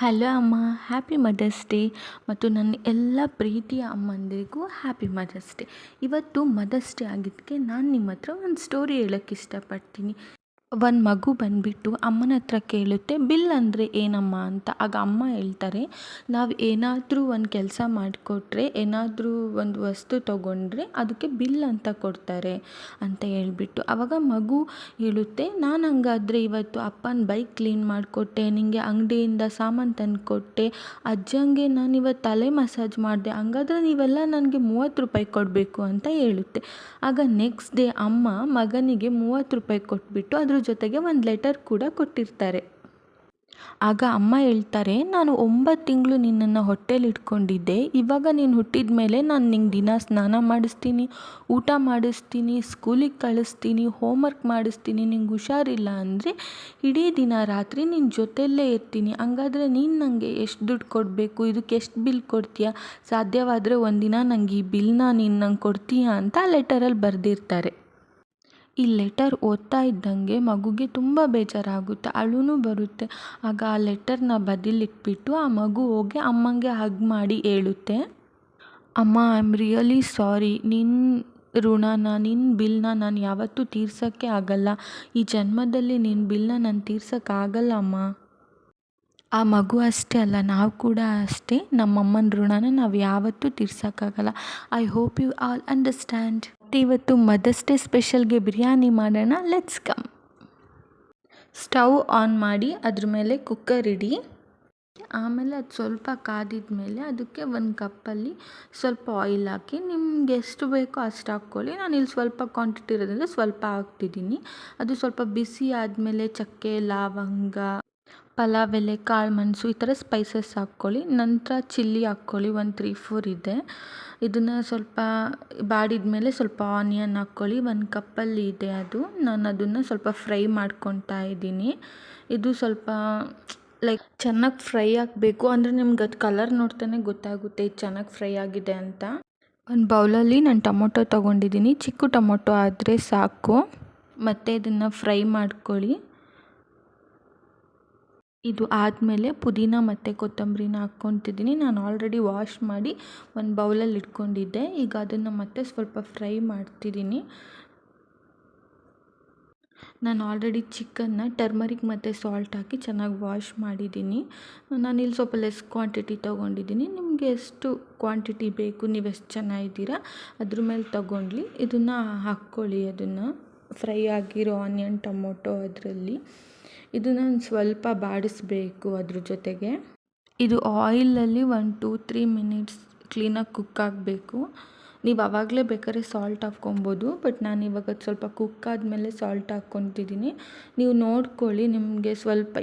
Hello ಅಮ್ಮ, happy mother's day ಮತ್ತು ನನ್ನ ಎಲ್ಲ ಪ್ರೀತಿಯ ಅಮ್ಮಂದಿರಿಗೂ ಹ್ಯಾಪಿ ಮದರ್ಸ್ ಡೇ. ಇವತ್ತು ಮದರ್ಸ್ ಡೇ ಆಗಿದ್ದಕ್ಕೆ ನಾನು ನಿಮ್ಮ ಹತ್ರ ಒಂದು ಸ್ಟೋರಿ ಹೇಳೋಕ್ಕೆ ಇಷ್ಟಪಡ್ತೀನಿ. ಒಂದು ಮಗು ಬಂದುಬಿಟ್ಟು ಅಮ್ಮನ ಹತ್ರ ಕೇಳುತ್ತೆ, ಬಿಲ್ ಅಂದರೆ ಏನಮ್ಮ ಅಂತ. ಆಗ ಅಮ್ಮ ಹೇಳ್ತಾರೆ, ನಾವು ಏನಾದರೂ ಒಂದು ಕೆಲಸ ಮಾಡಿಕೊಟ್ರೆ, ಏನಾದರೂ ಒಂದು ವಸ್ತು ತೊಗೊಂಡ್ರೆ ಅದಕ್ಕೆ ಬಿಲ್ ಅಂತ ಕೊಡ್ತಾರೆ ಅಂತ ಹೇಳ್ಬಿಟ್ಟು. ಆವಾಗ ಮಗು ಹೇಳುತ್ತೆ, ನಾನು ಹಂಗಾದರೆ ಇವತ್ತು ಅಪ್ಪನ ಬೈಕ್ ಕ್ಲೀನ್ ಮಾಡಿಕೊಟ್ಟೆ, ನಿನಗೆ ಅಂಗಡಿಯಿಂದ ಸಾಮಾನು ತಂದು ಕೊಟ್ಟೆ, ಅಜ್ಜಂಗೆ ನಾನು ಇವತ್ತು ತಲೆ ಮಸಾಜ್ ಮಾಡಿದೆ, ಹಂಗಾದ್ರೆ ನೀವೆಲ್ಲ ನನಗೆ 30 ರೂಪಾಯಿ ಕೊಡಬೇಕು ಅಂತ ಹೇಳುತ್ತೆ. ಆಗ ನೆಕ್ಸ್ಟ್ ಡೇ ಅಮ್ಮ ಮಗನಿಗೆ 30 ರೂಪಾಯಿ ಕೊಟ್ಬಿಟ್ಟು ಅದ್ರ ಜೊತೆಗೆ ಒಂದು ಲೆಟರ್ ಕೂಡ ಕೊಟ್ಟಿರ್ತಾರೆ. ಆಗ ಅಮ್ಮ ಹೇಳ್ತಾರೆ, ನಾನು 9 ತಿಂಗಳು ನಿನ್ನನ್ನು ಹೊಟ್ಟೆಲಿ ಇಟ್ಕೊಂಡಿದ್ದೆ, ಇವಾಗ ನೀನು ಹುಟ್ಟಿದ ಮೇಲೆ ನಾನು ನಿಂಗೆ ದಿನ ಸ್ನಾನ ಮಾಡಿಸ್ತೀನಿ, ಊಟ ಮಾಡಿಸ್ತೀನಿ, ಸ್ಕೂಲಿಗೆ ಕಳಿಸ್ತೀನಿ, ಹೋಮ್ವರ್ಕ್ ಮಾಡಿಸ್ತೀನಿ, ನಿಂಗೆ ಹುಷಾರಿಲ್ಲ ಅಂದರೆ ಇಡೀ ದಿನ ರಾತ್ರಿ ನಿನ್ನ ಜೊತೆಯಲ್ಲೇ ಇರ್ತೀನಿ, ಹಂಗಾದ್ರೆ ನೀನು ನನಗೆ ಎಷ್ಟು ದುಡ್ಡು ಕೊಡಬೇಕು, ಇದಕ್ಕೆ ಎಷ್ಟು ಬಿಲ್ ಕೊಡ್ತೀಯಾ, ಸಾಧ್ಯವಾದರೆ ಒಂದಿನ ನನಗೆ ಈ ಬಿಲ್ನ ನೀನು ನಂಗೆ ಕೊಡ್ತೀಯಾ ಅಂತ ಲೆಟರಲ್ಲಿ ಬರೆದಿರ್ತಾರೆ. ಈ ಲೆಟರ್ ಓದ್ತಾ ಇದ್ದಂಗೆ ಮಗುಗೆ ತುಂಬ ಬೇಜಾರಾಗುತ್ತೆ, ಅಳುನೂ ಬರುತ್ತೆ. ಆಗ ಆ ಲೆಟರ್ನ ಬದಿಲಿಟ್ಬಿಟ್ಟು ಆ ಮಗು ಹೋಗಿ ಅಮ್ಮಂಗೆ ಹಗ್ ಮಾಡಿ ಹೇಳುತ್ತೆ, ಅಮ್ಮ, ಐ ಆಮ್ ರಿಯಲಿ ಸಾರಿ, ನಿನ್ನ ಋಣನ, ನಿನ್ನ ಬಿಲ್ನ ನಾನು ಯಾವತ್ತೂ ತೀರ್ಸೋಕ್ಕೆ ಆಗಲ್ಲ, ಈ ಜನ್ಮದಲ್ಲಿ ನಿನ್ನ ಬಿಲ್ನ ನಾನು ತೀರ್ಸೋಕ್ಕಾಗಲ್ಲ ಅಮ್ಮ. ಆ ಮಗು ಅಷ್ಟೇ ಅಲ್ಲ, ನಾವು ಕೂಡ ಅಷ್ಟೇ, ನಮ್ಮಮ್ಮನ ಋಣನ ನಾವು ಯಾವತ್ತೂ ತೀರ್ಸೋಕ್ಕಾಗಲ್ಲ. I hope you all understand. ಇವತ್ತು ಮದರ್ಸ್ ಡೇ ಸ್ಪೆಷಲ್ಗೆ ಬಿರಿಯಾನಿ ಮಾಡೋಣ, ಲೆಟ್ಸ್ ಕಮ್. ಸ್ಟವ್ ಆನ್ ಮಾಡಿ ಅದ್ರ ಮೇಲೆ ಕುಕ್ಕರ್ ಇಡಿ. ಆಮೇಲೆ ಅದು ಸ್ವಲ್ಪ ಕಾದಿದ ಮೇಲೆ ಅದಕ್ಕೆ ಒಂದು ಕಪ್ಪಲ್ಲಿ ಸ್ವಲ್ಪ ಆಯಿಲ್ ಹಾಕಿ, ನಿಮ್ಗೆ ಎಷ್ಟು ಬೇಕೋ ಅಷ್ಟು ಹಾಕ್ಕೊಳ್ಳಿ. ನಾನು ಇಲ್ಲಿ ಸ್ವಲ್ಪ ಕ್ವಾಂಟಿಟಿ ಇರೋದ್ರಿಂದ ಸ್ವಲ್ಪ ಹಾಕ್ತಿದ್ದೀನಿ. ಅದು ಸ್ವಲ್ಪ ಬಿಸಿ ಆದಮೇಲೆ ಚಕ್ಕೆ, ಲವಂಗ, ಪಲಾವ್ ಎಲೆ, ಕಾಳು ಮೆಣಸು ಈ ಥರ ಸ್ಪೈಸಸ್ ಹಾಕ್ಕೊಳ್ಳಿ. ನಂತರ ಚಿಲ್ಲಿ ಹಾಕ್ಕೊಳ್ಳಿ, ಒಂದು 3-4 ಇದೆ. ಇದನ್ನು ಸ್ವಲ್ಪ ಬಾಡಿದ ಮೇಲೆ ಸ್ವಲ್ಪ ಆನಿಯನ್ ಹಾಕ್ಕೊಳ್ಳಿ, ಒಂದು ಕಪ್ಪಲ್ಲಿ ಇದೆ ಅದು. ನಾನು ಅದನ್ನು ಸ್ವಲ್ಪ ಫ್ರೈ ಮಾಡ್ಕೊತಾ ಇದ್ದೀನಿ. ಇದು ಸ್ವಲ್ಪ ಲೈಕ್ ಚೆನ್ನಾಗಿ ಫ್ರೈ ಆಗಬೇಕು, ಅಂದರೆ ನಿಮ್ಗೆ ಅದು ಕಲರ್ ನೋಡ್ತಾನೆ ಗೊತ್ತಾಗುತ್ತೆ ಇದು ಚೆನ್ನಾಗಿ ಫ್ರೈ ಆಗಿದೆ ಅಂತ. ಒಂದು ಬೌಲಲ್ಲಿ ನಾನು ಟೊಮೊಟೊ ತೊಗೊಂಡಿದ್ದೀನಿ, ಚಿಕ್ಕ ಟೊಮೊಟೊ ಆದರೆ ಸಾಕು. ಮತ್ತು ಇದನ್ನು ಫ್ರೈ ಮಾಡ್ಕೊಳ್ಳಿ. ಇದು ಆದಮೇಲೆ ಪುದೀನ ಮತ್ತು ಕೊತ್ತಂಬರಿನ ಹಾಕ್ಕೊತಿದ್ದೀನಿ. ನಾನು ಆಲ್ರೆಡಿ ವಾಶ್ ಮಾಡಿ ಒಂದು ಬೌಲಲ್ಲಿ ಇಟ್ಕೊಂಡಿದ್ದೆ. ಈಗ ಅದನ್ನು ಮತ್ತೆ ಸ್ವಲ್ಪ ಫ್ರೈ ಮಾಡ್ತಿದ್ದೀನಿ. ನಾನು ಆಲ್ರೆಡಿ ಚಿಕನ್ನ ಟರ್ಮರಿಕ್ ಮತ್ತು ಸಾಲ್ಟ್ ಹಾಕಿ ಚೆನ್ನಾಗಿ ವಾಶ್ ಮಾಡಿದ್ದೀನಿ. ನಾನಿಲ್ಲಿ ಸ್ವಲ್ಪ ಲೆಸ್ ಕ್ವಾಂಟಿಟಿ ತೊಗೊಂಡಿದ್ದೀನಿ. ನಿಮಗೆ ಎಷ್ಟು ಕ್ವಾಂಟಿಟಿ ಬೇಕು, ನೀವು ಎಷ್ಟು ಜನ ಇದ್ದೀರಾ ಅದ್ರ ಮೇಲೆ ತೊಗೊಂಡ್ಲಿ ಇದನ್ನು ಹಾಕ್ಕೊಳ್ಳಿ. ಅದನ್ನು ಫ್ರೈ ಆಗಿರೋ ಆನಿಯನ್, ಟೊಮೊಟೊ ಅದರಲ್ಲಿ ಇದನ್ನು ಸ್ವಲ್ಪ ಬಾಡಿಸ್ಬೇಕು. ಅದ್ರ ಜೊತೆಗೆ ಇದು ಆಯಿಲಲ್ಲಿ 1-2-3 ಮಿನಿಟ್ಸ್ ಕ್ಲೀನಾಗಿ ಕುಕ್ ಆಗಬೇಕು. ನೀವು ಆವಾಗಲೇ ಬೇಕಾದ್ರೆ ಸಾಲ್ಟ್ ಹಾಕ್ಕೊಬೋದು, ಬಟ್ ನಾನು ಇವಾಗ ಸ್ವಲ್ಪ ಕುಕ್ ಆದಮೇಲೆ ಸಾಲ್ಟ್ ಹಾಕ್ಕೊತಿದ್ದೀನಿ. ನೀವು ನೋಡ್ಕೊಳ್ಳಿ, ನಿಮಗೆ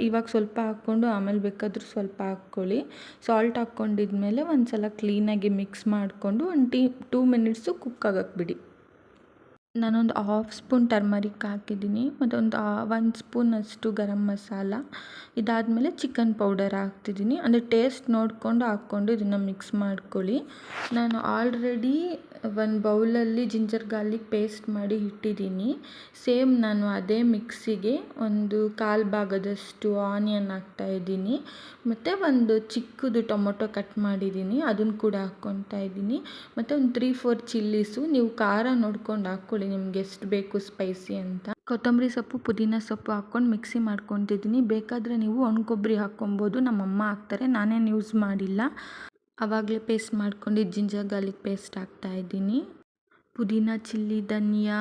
ಇವಾಗ ಸ್ವಲ್ಪ ಹಾಕ್ಕೊಂಡು ಆಮೇಲೆ ಬೇಕಾದರೂ ಸ್ವಲ್ಪ ಹಾಕ್ಕೊಳ್ಳಿ. ಸಾಲ್ಟ್ ಹಾಕ್ಕೊಂಡಿದ್ಮೇಲೆ ಒಂದು ಸಲ ಕ್ಲೀನಾಗಿ ಮಿಕ್ಸ್ ಮಾಡಿಕೊಂಡು ಒಂದು 2 ಮಿನಿಟ್ಸು ಕುಕ್ ಆಗಕ್ಕೆ ಬಿಡಿ. ನಾನೊಂದು 1/2 ಸ್ಪೂನ್ ಟರ್ಮರಿಕ್ ಹಾಕಿದ್ದೀನಿ ಮತ್ತು ಒಂದು 1 ಸ್ಪೂನಷ್ಟು ಗರಂ ಮಸಾಲ. ಇದಾದಮೇಲೆ ಚಿಕನ್ ಪೌಡರ್ ಹಾಕ್ತಿದ್ದೀನಿ, ಅಂದರೆ ಟೇಸ್ಟ್ ನೋಡಿಕೊಂಡು ಹಾಕ್ಕೊಂಡು ಇದನ್ನು ಮಿಕ್ಸ್ ಮಾಡ್ಕೊಳ್ಳಿ. ನಾನು ಆಲ್ರೆಡಿ ಒಂದು ಬೌಲಲ್ಲಿ ಜಿಂಜರ್ ಗಾರ್ಲಿಕ್ ಪೇಸ್ಟ್ ಮಾಡಿ ಇಟ್ಟಿದ್ದೀನಿ. ಸೇಮ್ ನಾನು ಅದೇ ಮಿಕ್ಸಿಗೆ ಒಂದು 1/4 ಭಾಗದಷ್ಟು ಆನಿಯನ್ ಹಾಕ್ತಾಯಿದ್ದೀನಿ ಮತ್ತು ಒಂದು ಚಿಕ್ಕದು ಟೊಮೊಟೊ ಕಟ್ ಮಾಡಿದ್ದೀನಿ, ಅದನ್ನು ಕೂಡ ಹಾಕ್ಕೊತಾ ಇದ್ದೀನಿ. ಮತ್ತು ಒಂದು 3-4 ಚಿಲ್ಲೀಸು, ನೀವು ಖಾರ ನೋಡ್ಕೊಂಡು ಹಾಕ್ಕೊಳ್ಳಿ ನಿಮ್ಗೆ ಎಷ್ಟು ಬೇಕು ಸ್ಪೈಸಿ ಅಂತ. ಕೊತ್ತಂಬರಿ ಸೊಪ್ಪು, ಪುದೀನ ಸೊಪ್ಪು ಹಾಕ್ಕೊಂಡು ಮಿಕ್ಸಿ ಮಾಡ್ಕೊತಿದ್ದೀನಿ. ಬೇಕಾದರೆ ನೀವು ಒಣ ಕೊಬ್ಬರಿ ಹಾಕ್ಕೊಬೋದು, ನಮ್ಮಮ್ಮ ಹಾಕ್ತಾರೆ, ನಾನೇನು ಯೂಸ್ ಮಾಡಿಲ್ಲ. ಆವಾಗಲೇ ಪೇಸ್ಟ್ ಮಾಡ್ಕೊಂಡಿದ್ದು ಜಿಂಜರ್ ಗಾರ್ಲಿಕ್ ಪೇಸ್ಟ್ ಹಾಕ್ತಾಯಿದ್ದೀನಿ. ಪುದೀನ, ಚಿಲ್ಲಿ, ಧನಿಯಾ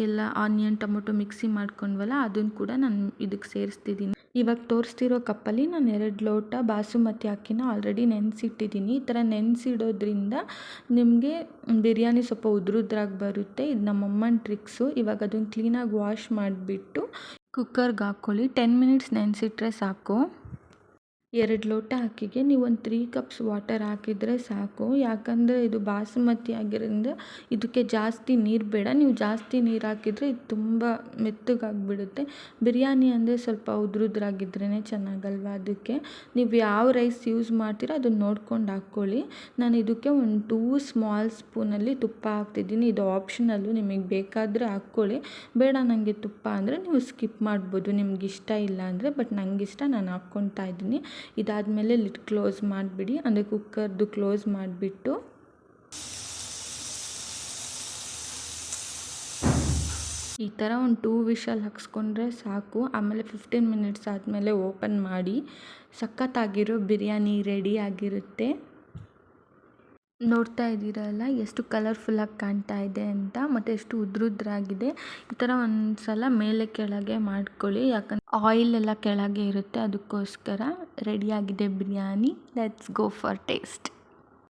ಎಲ್ಲ ಆನಿಯನ್, ಟೊಮೊಟೊ ಮಿಕ್ಸಿ ಮಾಡ್ಕೊಂಡ್ವಲ್ಲ ಅದನ್ನು ಕೂಡ ನಾನು ಇದಕ್ಕೆ ಸೇರಿಸ್ತಿದ್ದೀನಿ. ಇವಾಗ ತೋರಿಸ್ತಿರೋ ಕಪ್ಪಲ್ಲಿ ನಾನು 2 ಲೋಟ ಬಾಸುಮತಿ ಅಕ್ಕಿನ ಆಲ್ರೆಡಿ ನೆನೆಸಿಟ್ಟಿದ್ದೀನಿ. ಈ ಥರ ನೆನೆಸಿಡೋದ್ರಿಂದ ನಿಮಗೆ ಬಿರಿಯಾನಿ ಸ್ವಲ್ಪ ಉದ್ರಾಗಿ ಬರುತ್ತೆ. ಇದು ನಮ್ಮಮ್ಮನ ಟ್ರಿಕ್ಸು. ಇವಾಗ ಅದನ್ನು ಕ್ಲೀನಾಗಿ ವಾಶ್ ಮಾಡಿಬಿಟ್ಟು ಕುಕ್ಕರ್ಗೆ ಹಾಕ್ಕೊಳ್ಳಿ. 10 ಮಿನಿಟ್ಸ್ ನೆನೆಸಿಟ್ರೆ ಸಾಕು. 2 ಲೋಟ ಅಕ್ಕಿಗೆ ನೀವು ಒಂದು 3 ಕಪ್ಸ್ ವಾಟರ್ ಹಾಕಿದರೆ ಸಾಕು. ಯಾಕಂದರೆ ಇದು ಬಾಸುಮತಿ ಆಗಿರೋದ್ರಿಂದ ಇದಕ್ಕೆ ಜಾಸ್ತಿ ನೀರು ಬೇಡ. ನೀವು ಜಾಸ್ತಿ ನೀರು ಹಾಕಿದರೆ ಇದು ತುಂಬ ಮೆತ್ತಗಾಗಿಬಿಡುತ್ತೆ. ಬಿರಿಯಾನಿ ಅಂದರೆ ಸ್ವಲ್ಪ ಉದ್ರಾಗಿದ್ರೇ ಚೆನ್ನಾಗಲ್ವ, ಅದಕ್ಕೆ ನೀವು ಯಾವ ರೈಸ್ ಯೂಸ್ ಮಾಡ್ತೀರೋ ಅದನ್ನು ನೋಡ್ಕೊಂಡು ಹಾಕ್ಕೊಳ್ಳಿ. ನಾನು ಇದಕ್ಕೆ ಒಂದು 2 ಸ್ಮಾಲ್ ಸ್ಪೂನಲ್ಲಿ ತುಪ್ಪ ಹಾಕ್ತಿದ್ದೀನಿ. ಇದು ಆಪ್ಷನಲ್ಲು, ನಿಮಗೆ ಬೇಕಾದರೆ ಹಾಕ್ಕೊಳ್ಳಿ, ಬೇಡ ನನಗೆ ತುಪ್ಪ ಅಂದರೆ ನೀವು ಸ್ಕಿಪ್ ಮಾಡ್ಬೋದು, ನಿಮ್ಗೆ ಇಷ್ಟ ಇಲ್ಲ ಅಂದರೆ. ಬಟ್ ನನಗಿಷ್ಟ, ನಾನು ಹಾಕ್ಕೊತಾ ಇದ್ದೀನಿ. ಇದಾದಮೇಲೆ ಲಿಡ್ ಕ್ಲೋಸ್ ಮಾಡಿಬಿಡಿ, ಅಂದರೆ ಕುಕ್ಕರ್ದು ಕ್ಲೋಸ್ ಮಾಡಿಬಿಟ್ಟು ಈ ಥರ ಒಂದು 2 ವಿಷಲ್ ಹಾಕ್ಸ್ಕೊಂಡ್ರೆ ಸಾಕು. ಆಮೇಲೆ 15 ಮಿನಿಟ್ಸ್ ಆದಮೇಲೆ ಓಪನ್ ಮಾಡಿ, ಸಖತ್ತಾಗಿರೋ ಬಿರಿಯಾನಿ ರೆಡಿ ಆಗಿರುತ್ತೆ. ನೋಡ್ತಾ ಇದ್ದೀರಲ್ಲ ಎಷ್ಟು ಕಲರ್ಫುಲ್ಲಾಗಿ ಕಾಣ್ತಾ ಇದೆ ಅಂತ, ಮತ್ತು ಎಷ್ಟು ಉದ್ರುದ್ರಾಗಿದೆ. ಈ ಥರ ಒಂದು ಸಲ ಮೇಲೆ ಕೆಳಗೆ ಮಾಡ್ಕೊಳ್ಳಿ, ಯಾಕಂದರೆ ಆಯಿಲ್ ಎಲ್ಲ ಕೆಳಗೆ ಇರುತ್ತೆ, ಅದಕ್ಕೋಸ್ಕರ. ರೆಡಿಯಾಗಿದೆ biryani. Let's go for taste.